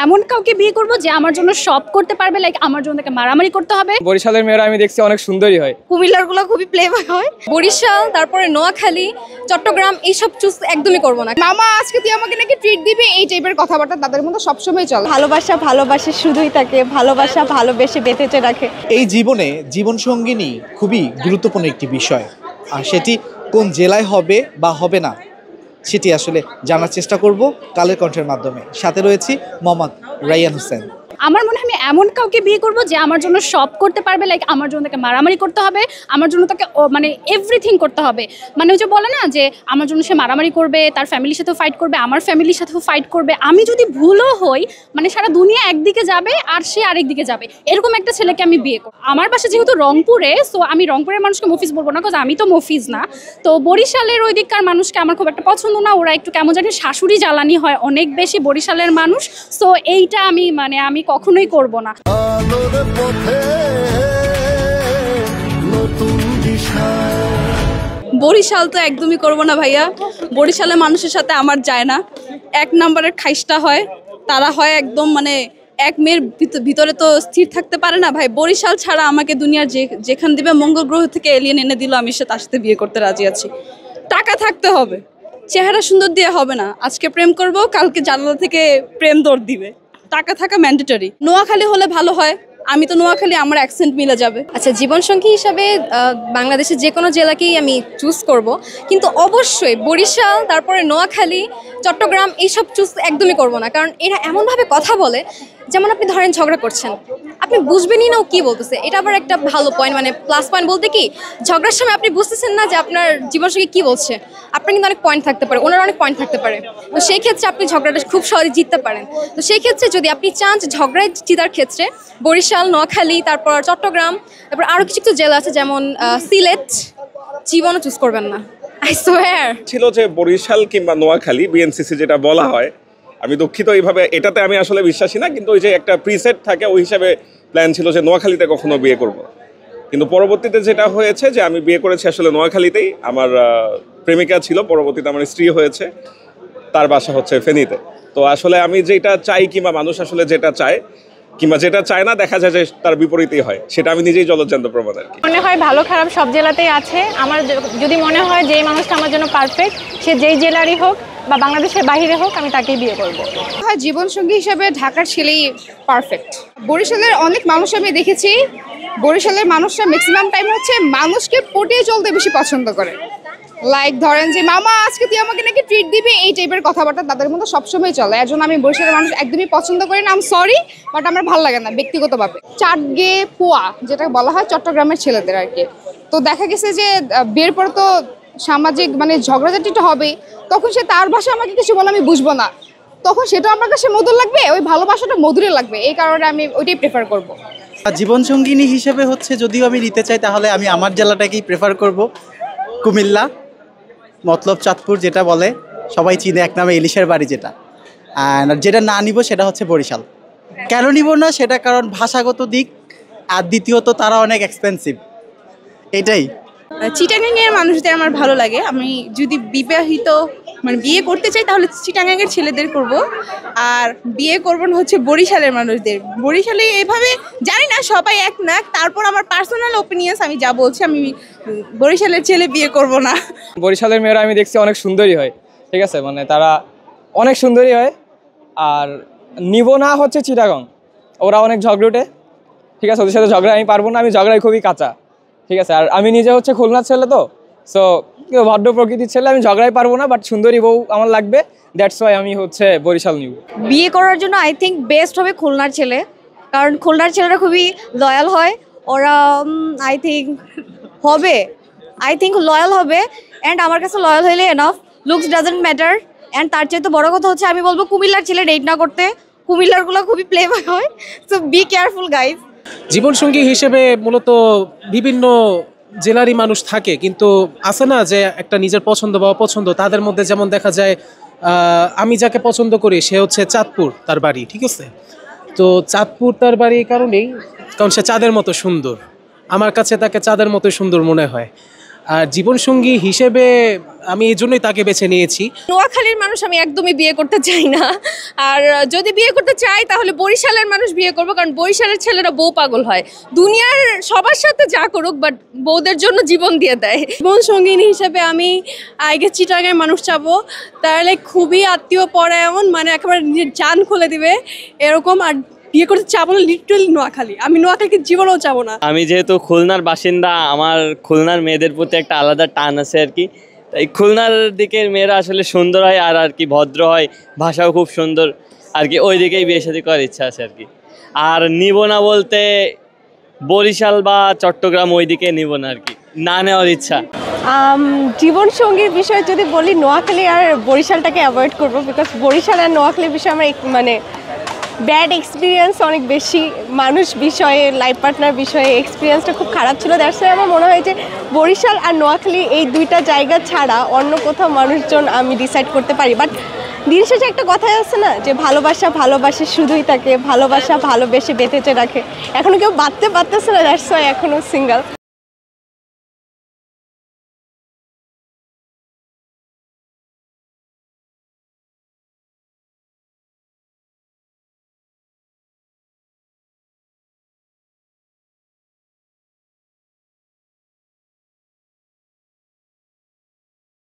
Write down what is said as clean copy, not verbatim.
এমন কাউকে বিয়ে করব যে আমার জন্য সব করতে পারবে, লাইক আমার জন্য তাকে মারামারি করতে হবে। বরিশালের মেয়েরা আমি দেখছি অনেক সুন্দরী হয়, কুমিল্লারগুলো খুবই প্লেবয় হয়। বরিশাল, তারপরে নোয়াখালী, চট্টগ্রাম এইসব চুজ একদমই করব না। মামা আজকে তুই আমাকে নাকি ট্রিট দিবি, এই টাইপের কথাবার্তা তাদের মধ্যে সবসময় চলে। ভালোবাসা ভালোবাসা শুধুই থাকে, ভালোবাসা ভালোবেসে বেঁধে রাখে। এই জীবনে জীবনসঙ্গিনী খুবই গুরুত্বপূর্ণ একটি বিষয়, আর সেটি কোন জেলায় হবে বা হবে না সেটি আসলে জানার চেষ্টা করব কালের কণ্ঠের মাধ্যমে। সাথে রয়েছি মোহাম্মদ রায়হান হোসেন। আমার মনে হয় আমি এমন কাউকে বিয়ে করব যে আমার জন্য সব করতে পারবে, লাইক আমার জন্য তাকে মারামারি করতে হবে, আমার জন্য তাকে মানে এভরিথিং করতে হবে। মানে ওই যে বলে না যে আমার জন্য সে মারামারি করবে, তার ফ্যামিলির সাথেও ফাইট করবে, আমার ফ্যামিলির সাথেও ফাইট করবে। আমি যদি ভুলও হই, মানে সারা দুনিয়া একদিকে যাবে আর সে আরেক দিকে যাবে, এরকম একটা ছেলেকে আমি বিয়ে করব। আমার বাসা যেহেতু রংপুরে, সো আমি রংপুরের মানুষকে মফিজ বলবো না, কারণ আমি তো মফিজ না। তো বরিশালের ওই দিককার মানুষকে আমার খুব একটা পছন্দ না, ওরা একটু কেমন জানি শাশুড়ি জ্বালানি হয় অনেক বেশি বরিশালের মানুষ। সো এইটা আমি কখনোই করব না। বরিশাল তো একদমই করব না ভাইয়া। বরিশালের মানুষের সাথে আমার যায় না। এক নম্বরের খাইসটা হয়, তারা হয় একদম মানে এক মেয়ের ভিতরে তো স্থির থাকতে পারে না ভাই। বরিশাল ছাড়া আমাকে দুনিয়ার যেখান দিবে, মঙ্গল গ্রহ থেকে এলিয়েন এনে দিল, আমি সে তার সাথে বিয়ে করতে রাজি আছি। টাকা থাকতে হবে, চেহারা সুন্দর দিয়ে হবে না। আজকে প্রেম করব, কালকে জানালা থেকে প্রেম দৌড় দিবে। টাকা থাকা ম্যান্ডেটরি। নোয়াখালী হলে ভালো হয়, আমি তো নোয়াখালী, আমার অ্যাকসেন্ট মিলে যাবে। আচ্ছা, জীবনসঙ্গী হিসাবে বাংলাদেশের যে কোনো জেলাকেই আমি চুজ করব, কিন্তু অবশ্যই বরিশাল, তারপরে নোয়াখালী, চট্টগ্রাম এইসব চুজ একদমই করব না। কারণ এরা এমনভাবে কথা বলে, যেমন আপনি ধরেন ঝগড়া করছেন, আপনি বুঝবেনই না ও কী বলতেছে। এটা আবার একটা ভালো পয়েন্ট, মানে প্লাস পয়েন্ট বলতে কি, ঝগড়ার সময় আপনি বুঝতেছেন না যে আপনার জীবনসঙ্গী কী বলছে। আপনার কিন্তু অনেক পয়েন্ট থাকতে পারে, ওনার অনেক পয়েন্ট থাকতে পারে। তো সেই ক্ষেত্রে আপনি ঝগড়াটা খুব সহজে জিততে পারেন। তো সেই ক্ষেত্রে যদি আপনি চান যে ঝগড়ায় জিতার ক্ষেত্রে বরিশাল, নোয়াখালী, তারপর চট্টগ্রাম, তারপর আরও কিছু কিছু জেলা আছে যেমন সিলেট, জীবনও চুজ করবেন না। আই সোয়ার ছিল যে বরিশাল কিংবা নোয়াখালী বিএনসিসি যেটা বলা হয়, আমি দুঃখিত এইভাবে, এটাতে আমি আসলে বিশ্বাসী না। কিন্তু ওই যে একটা প্রিসেট থাকে, ওই হিসাবে প্ল্যান ছিল যে নোয়াখালীতে কখনো বিয়ে করব। কিন্তু পরবর্তীতে যেটা হয়েছে যে আমি বিয়ে করেছি আসলে নোয়াখালীতেই। আমার প্রেমিকা ছিল, পরবর্তীতে আমার স্ত্রী হয়েছে, তার বাসা হচ্ছে ফেনীতে। তো আসলে আমি যেটা চাই কিংবা মানুষ আসলে যেটা চায় কিংবা যেটা চায় না, দেখা যায় যে তার বিপরীতই হয়। সেটা আমি নিজেই জলজ্যান্ত প্রমাণ আর কি। মনে হয় ভালো খারাপ সব জেলাতেই আছে। আমার যদি মনে হয় যে এই মানুষটা আমার জন্য পারফেক্ট, সে যেই জেলারই হোক বা বাংলাদেশের বাইরে হোক, আমি তাকেই বিয়ে করবো। হয় জীবনসঙ্গী হিসাবে ঢাকার ছেলেই পারফেক্ট। বরিশালের অনেক মানুষ আমি দেখেছি, বরিশালের মানুষরা ম্যাক্সিমাম টাইম হচ্ছে মানুষকে পটিয়ে চলতে বেশি পছন্দ করে। লাইক ধরেন যে মামা আজকে তুই আমাকে নাকি ট্রিট দিবি, এই টাইপের কথাবার্তা তাদের মধ্যে সবসময় চলে। এর জন্য আমি বরিশালের মানুষ একদমই পছন্দ করি না। আমি সরি, বাট আমার ভালো লাগে না ব্যক্তিগতভাবে। চাটগে পোয়া যেটা বলা হয় চট্টগ্রামের ছেলেদের আর কি। তো দেখা গেছে যে বিয়ের পর তো সামাজিক মানে ঝগড়াঝাটিটা হবে, তখন সে তার ভাষা আমাকে কিছু বলে আমি বুঝবো না, তখন সেটা আমার কাছে মধুর লাগবে, ওই ভালোবাসাটা মধুরে লাগবে। এই কারণে আমি ওইটাই প্রেফার করবো। জীবনসঙ্গিনী হিসেবে হচ্ছে যদিও আমি নিতে চাই, তাহলে আমি আমার জেলাটাকেই প্রেফার করব, কুমিল্লা, মতলব চাঁদপুর যেটা বলে সবাই চিনে এক নামে ইলিশের বাড়ি যেটা। আর যেটা না নিব সেটা হচ্ছে বরিশাল। কেন নিব না সেটা কারণ ভাষাগত দিক, আর দ্বিতীয়ত তারা অনেক এক্সপেন্সিভ, এটাই। চিটাগাংয়ের মানুষদের আমার ভালো লাগে। আমি যদি বিবাহিত মানে বিয়ে করতে চাই তাহলে চিটাগাংয়ের ছেলেদের করব, আর বিয়ে করব না হচ্ছে বরিশালের মানুষদের। বরিশালে এভাবে জানি না, সবাই এক না। তারপর আমার পার্সোনাল ওপিনিয়ন্স, আমি যা বলছি, আমি বরিশালের ছেলে বিয়ে করব না। বরিশালের মেয়েরা আমি দেখছি অনেক সুন্দরী হয়, ঠিক আছে, মানে তারা অনেক সুন্দরী হয়। আর নিব না হচ্ছে চিটাগং, ওরা অনেক ঝগড়ুটে, ঠিক আছে, ওদের সাথে ঝগড়া আমি পারবো না, আমি ঝগড়ায় খুবই কাঁচা, ঠিক আছে। আর আমি নিজে হচ্ছে খুলনার ছেলে, তো সো ভদ্র প্রকৃতির ছেলে, আমি ঝগড়াই পারবো না, বাট সুন্দরী বউ আমার লাগবে। দ্যাটস ওয়াই আমি হচ্ছে বরিশাল নিব। বিয়ে করার জন্য আই থিঙ্ক বেস্ট হবে খুলনার ছেলে, কারণ খুলনার ছেলেরা খুবই লয়াল হয়। ওরা আই থিঙ্ক লয়াল হবে। অ্যান্ড আমার কাছে লয়াল হইলে enough, looks doesn't matter. And তার চাইতে বড় কথা হচ্ছে, আমি বলবো কুমিল্লার ছেলে ডেট না করতে। কুমিল্লারগুলো খুবই প্লেবয় হয়, সো বি কেয়ারফুল গাইজ। জীবনসঙ্গী হিসেবে মূলত বিভিন্ন জেলারই মানুষ থাকে, কিন্তু আছে না যে একটা নিজের পছন্দ বা অপছন্দ। তাদের মধ্যে যেমন দেখা যায়, আমি যাকে পছন্দ করি সে হচ্ছে চাঁদপুর তার বাড়ি, ঠিক আছে। তো চাঁদপুর তার বাড়ি এই কারণেই, কারণ সে চাঁদের মতো সুন্দর। আমার কাছে তাকে চাঁদের মতো সুন্দর মনে হয়। আর জীবনসঙ্গী হিসেবে আমি এই জন্যই তাকে বেছে নিয়েছি। নোয়াখালীর মানুষ আমি একদমই বিয়ে করতে চাই না, আর যদি বিয়ে করতে চাই তাহলে বরিশালের মানুষ বিয়ে করবো, কারণ বরিশালের ছেলেরা বউ পাগল হয়, দুনিয়ার সবার সাথে যা করুক বাট বউদের জন্য জীবন দিয়ে দেয়। জীবন সঙ্গিনী হিসেবে আমি আগে চিটাগাঁয়ের মানুষ চাবো, তাহলে খুবই আত্মীয় পরায়ণ, মানে একেবারে নিজের জান খুলে দিবে এরকম। আর বিয়ে করতে চাবো না লিটারালি নোয়াখালী, আমি নোয়াখালীকে জীবনেও চাবো না। আমি যেহেতু খুলনার বাসিন্দা, আমার খুলনার মেয়েদের প্রতি একটা আলাদা টান আছে আর কি। তাই খুলনার দিকের মেয়েরা আসলে সুন্দর হয় আর কি ভদ্র হয়, ভাষাও খুব সুন্দর আর কি, ওই দিকেই বিয়ে শাদী করার ইচ্ছা আছে আর কি। আর নিব না বলতে বরিশাল বা চট্টগ্রাম ওই দিকে নিব না আর কি, না নেওয়ার ইচ্ছা। জীবনসঙ্গীর বিষয়ে যদি বলি, নোয়াখালী আর বরিশালটাকে অ্যাভয়েড করবো, বিকজ বরিশাল আর নোয়াখালীর বিষয়ে আমার মানে ব্যাড এক্সপিরিয়েন্স অনেক বেশি, মানুষ বিষয়ে, লাইফ পার্টনার বিষয়ে এক্সপিরিয়েন্সটা খুব খারাপ ছিল। দ্যাটস ওয়াই আমার মনে হয় যে বরিশাল আর নোয়াখালী এই দুইটা জায়গা ছাড়া অন্য কোথাও মানুষজন আমি ডিসাইড করতে পারি। বাট দিন শেষে একটা কথাই আছে না, যে ভালোবাসা ভালোবাসে শুধুই তাকে, ভালোবাসা ভালোবেসে বেঁধেছে রাখে। এখনও কেউ বাঁধতে পারতেছে না, দ্যাটস ওয়াই এখনও সিঙ্গেল।